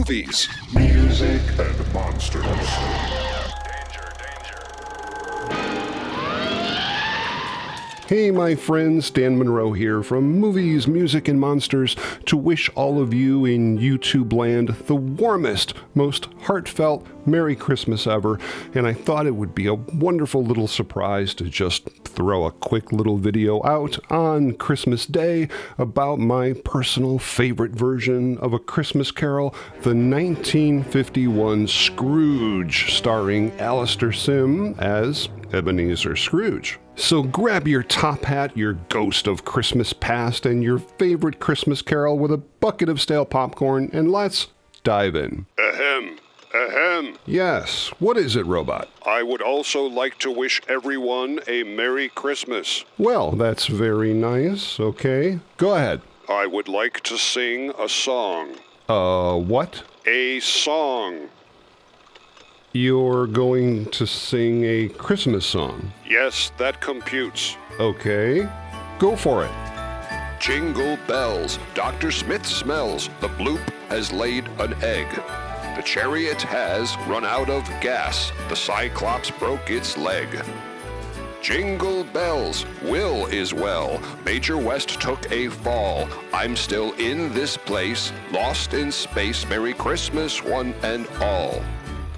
movies, music, and monsters. Hey my friends, Dan Monroe here from Movies, Music, and Monsters to wish all of you in YouTube land the warmest, most heartfelt Merry Christmas ever, and I thought it would be a wonderful little surprise to just throw a quick little video out on Christmas Day about my personal favorite version of A Christmas Carol, the 1951 Scrooge, starring Alastair Sim as Ebenezer Scrooge. So grab your top hat, your ghost of Christmas past, and your favorite Christmas carol with a bucket of stale popcorn, and let's dive in. Ahem. Yes, what is it, Robot? I would also like to wish everyone a Merry Christmas. Well, that's very nice. Okay, go ahead. I would like to sing a song. What? A song. You're going to sing a Christmas song? Yes, that computes. Okay, go for it. Jingle bells, Dr. Smith smells, the bloop has laid an egg. The chariot has run out of gas, the Cyclops broke its leg. Jingle bells, Will is well, Major West took a fall. I'm still in this place, lost in space, Merry Christmas one and all.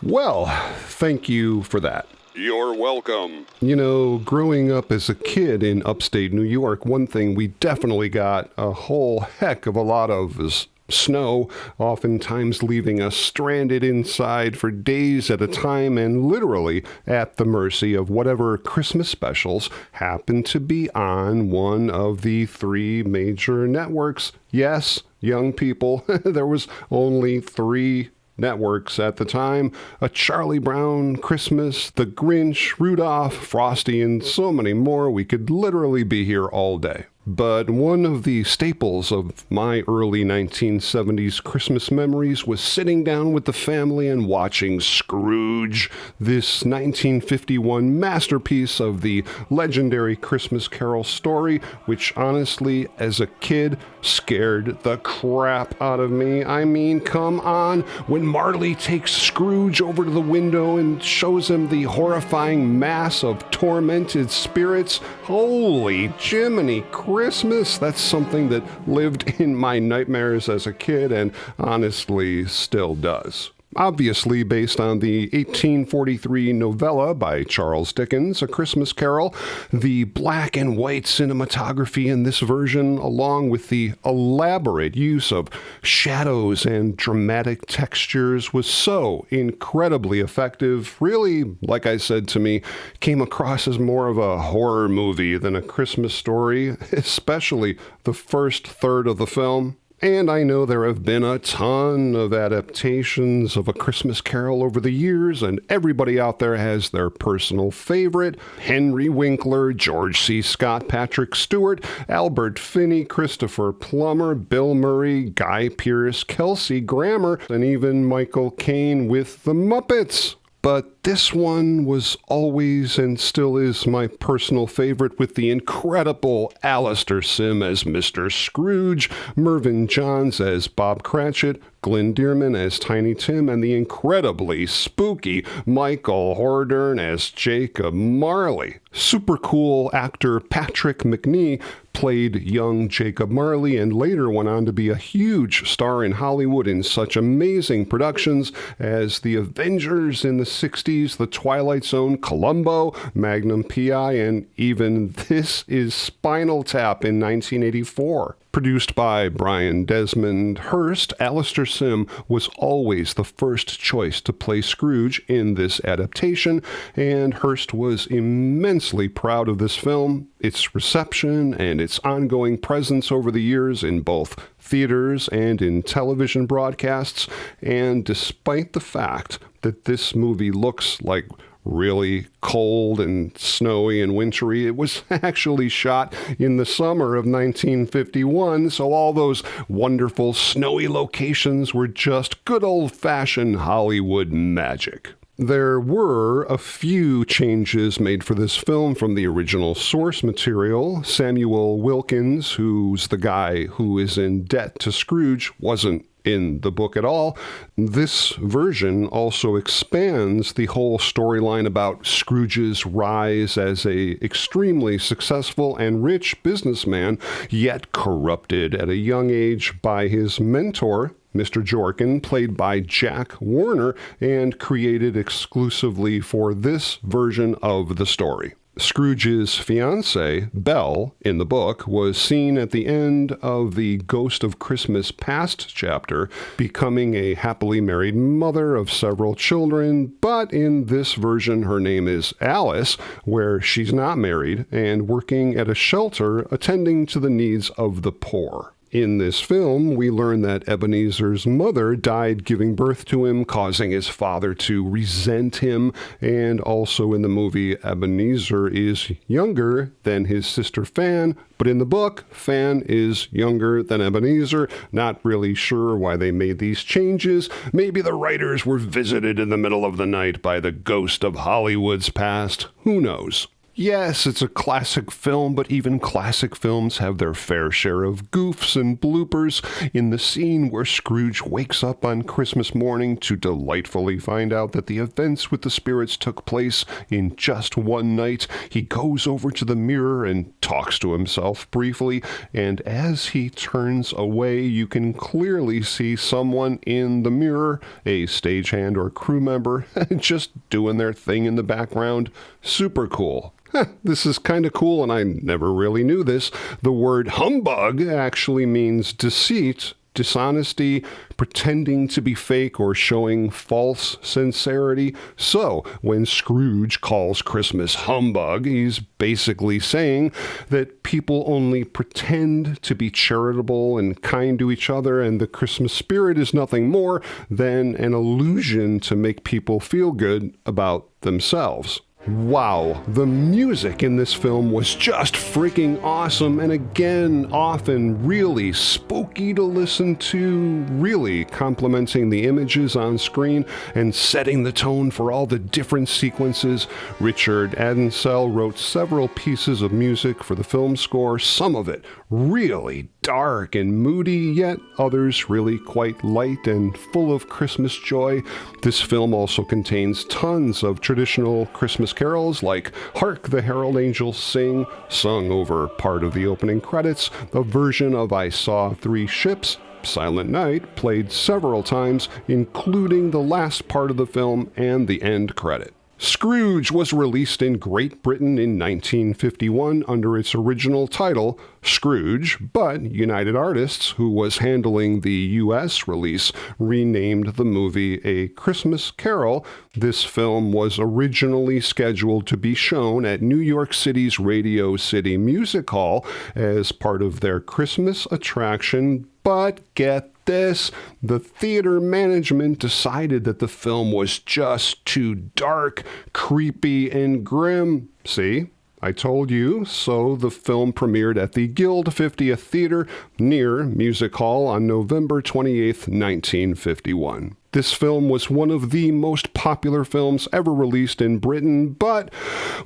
Well, thank you for that. You're welcome. You know, growing up as a kid in upstate New York, one thing we definitely got a whole heck of a lot of is snow, oftentimes leaving us stranded inside for days at a time and literally at the mercy of whatever Christmas specials happened to be on one of the three major networks. Yes, young people, there was only three networks at the time: a Charlie Brown Christmas, The Grinch, Rudolph, Frosty, and so many more. We could literally be here all day. But one of the staples of my early 1970s Christmas memories was sitting down with the family and watching Scrooge, this 1951 masterpiece of the legendary Christmas Carol story, which honestly, as a kid, scared the crap out of me. I mean, come on, when Marley takes Scrooge over to the window and shows him the horrifying mass of tormented spirits, holy Jiminy Christmas, that's something that lived in my nightmares as a kid and honestly still does. Obviously based on the 1843 novella by Charles Dickens, A Christmas Carol, the black and white cinematography in this version, along with the elaborate use of shadows and dramatic textures, was so incredibly effective. Really, like I said, to me, came across as more of a horror movie than a Christmas story, especially the first third of the film. And I know there have been a ton of adaptations of A Christmas Carol over the years, and everybody out there has their personal favorite. Henry Winkler, George C. Scott, Patrick Stewart, Albert Finney, Christopher Plummer, Bill Murray, Guy Pearce, Kelsey Grammer, and even Michael Caine with The Muppets. But this one was always and still is my personal favorite, with the incredible Alastair Sim as Mr. Scrooge, Mervyn Johns as Bob Cratchit, Glenn Dearman as Tiny Tim, and the incredibly spooky Michael Hordern as Jacob Marley. Super cool actor Patrick Macnee played young Jacob Marley and later went on to be a huge star in Hollywood in such amazing productions as The Avengers in the 60s, The Twilight Zone, Columbo, Magnum P.I., and even This Is Spinal Tap in 1984. Produced by Brian Desmond Hurst, Alastair Sim was always the first choice to play Scrooge in this adaptation, and Hurst was immensely proud of this film, its reception, and its ongoing presence over the years in both theaters and in television broadcasts. And despite the fact that this movie looks like really cold and snowy and wintry, it was actually shot in the summer of 1951, so all those wonderful snowy locations were just good old-fashioned Hollywood magic. There were a few changes made for this film from the original source material. Samuel Wilkins, who's the guy who is in debt to Scrooge, wasn't in the book at all. This version also expands the whole storyline about Scrooge's rise as a extremely successful and rich businessman, yet corrupted at a young age by his mentor, Mr. Jorkin, played by Jack Warner and created exclusively for this version of the story. Scrooge's fiancée, Belle, in the book, was seen at the end of the Ghost of Christmas Past chapter, becoming a happily married mother of several children, but in this version her name is Alice, where she's not married and working at a shelter attending to the needs of the poor. In this film, we learn that Ebenezer's mother died giving birth to him, causing his father to resent him, and also in the movie, Ebenezer is younger than his sister Fan, but in the book, Fan is younger than Ebenezer. Not really sure why they made these changes. Maybe the writers were visited in the middle of the night by the ghost of Hollywood's past. Who knows? Yes, it's a classic film, but even classic films have their fair share of goofs and bloopers. In the scene where Scrooge wakes up on Christmas morning to delightfully find out that the events with the spirits took place in just one night, he goes over to the mirror and talks to himself briefly, and as he turns away, you can clearly see someone in the mirror, a stagehand or crew member, just doing their thing in the background. Super cool. This is kind of cool, and I never really knew this. The word humbug actually means deceit, dishonesty, pretending to be fake, or showing false sincerity. So, when Scrooge calls Christmas humbug, he's basically saying that people only pretend to be charitable and kind to each other, and the Christmas spirit is nothing more than an illusion to make people feel good about themselves. Wow, the music in this film was just freaking awesome, and again, often really spooky to listen to, really complementing the images on screen and setting the tone for all the different sequences. Richard Adensell wrote several pieces of music for the film score, some of it really dark and moody, yet others really quite light and full of Christmas joy. This film also contains tons of traditional Christmas carols like Hark the Herald Angels Sing, sung over part of the opening credits, a version of I Saw Three Ships, Silent Night, played several times, including the last part of the film and the end credit. Scrooge was released in Great Britain in 1951 under its original title, Scrooge, but United Artists, who was handling the U.S. release, renamed the movie A Christmas Carol. This film was originally scheduled to be shown at New York City's Radio City Music Hall as part of their Christmas attraction, but get this, the theater management decided that the film was just too dark, creepy, and grim. See? I told you. So the film premiered at the Guild 50th Theater near Music Hall on November 28, 1951. This film was one of the most popular films ever released in Britain, but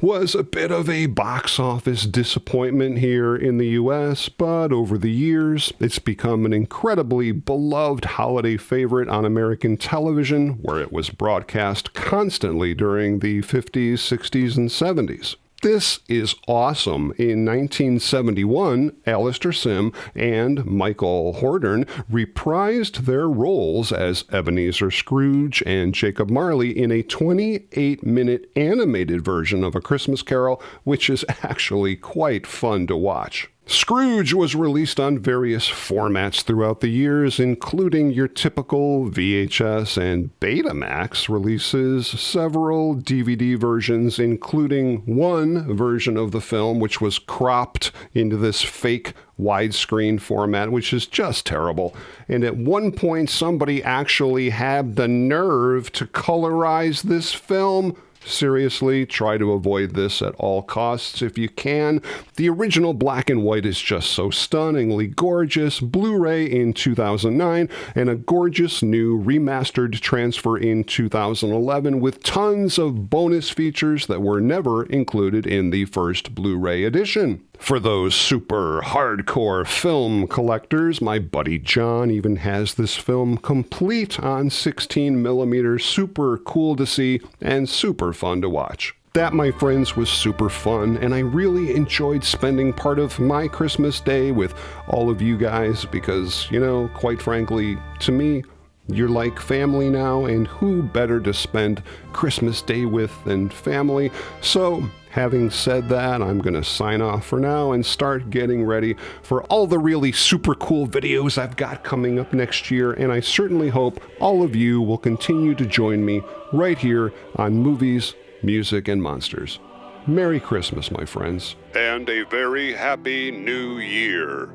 was a bit of a box office disappointment here in the US. But over the years, it's become an incredibly beloved holiday favorite on American television, where it was broadcast constantly during the 50s, 60s, and 70s. This is awesome. In 1971, Alistair Sim and Michael Hordern reprised their roles as Ebenezer Scrooge and Jacob Marley in a 28-minute animated version of A Christmas Carol, which is actually quite fun to watch. Scrooge was released on various formats throughout the years, including your typical VHS and Betamax releases, several DVD versions, including one version of the film which was cropped into this fake widescreen format, which is just terrible. And at one point, somebody actually had the nerve to colorize this film. Seriously, try to avoid this at all costs if you can. The original black and white is just so stunningly gorgeous. Blu-ray in 2009 and a gorgeous new remastered transfer in 2011 with tons of bonus features that were never included in the first Blu-ray edition. For those super hardcore film collectors, my buddy John even has this film complete on 16mm, super cool to see and super fun to watch. That, my friends, was super fun, and I really enjoyed spending part of my Christmas day with all of you guys because, quite frankly, to me, you're like family now, and who better to spend Christmas Day with than family? So, having said that, I'm going to sign off for now and start getting ready for all the really super cool videos I've got coming up next year, and I certainly hope all of you will continue to join me right here on Movies, Music, and Monsters. Merry Christmas, my friends. And a very happy new year.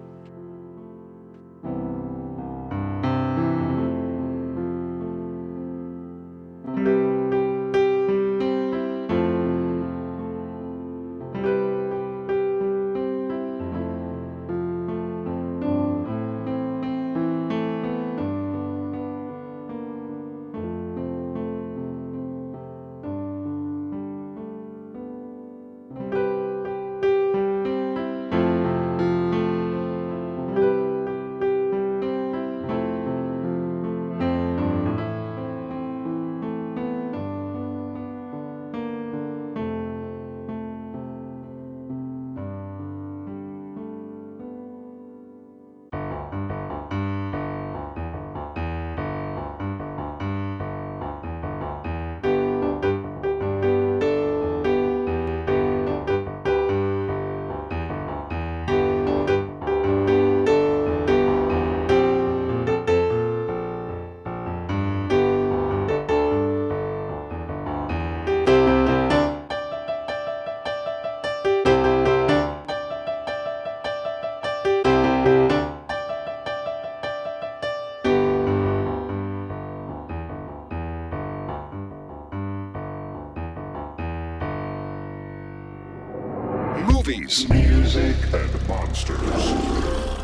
Movies, Music, and Monsters.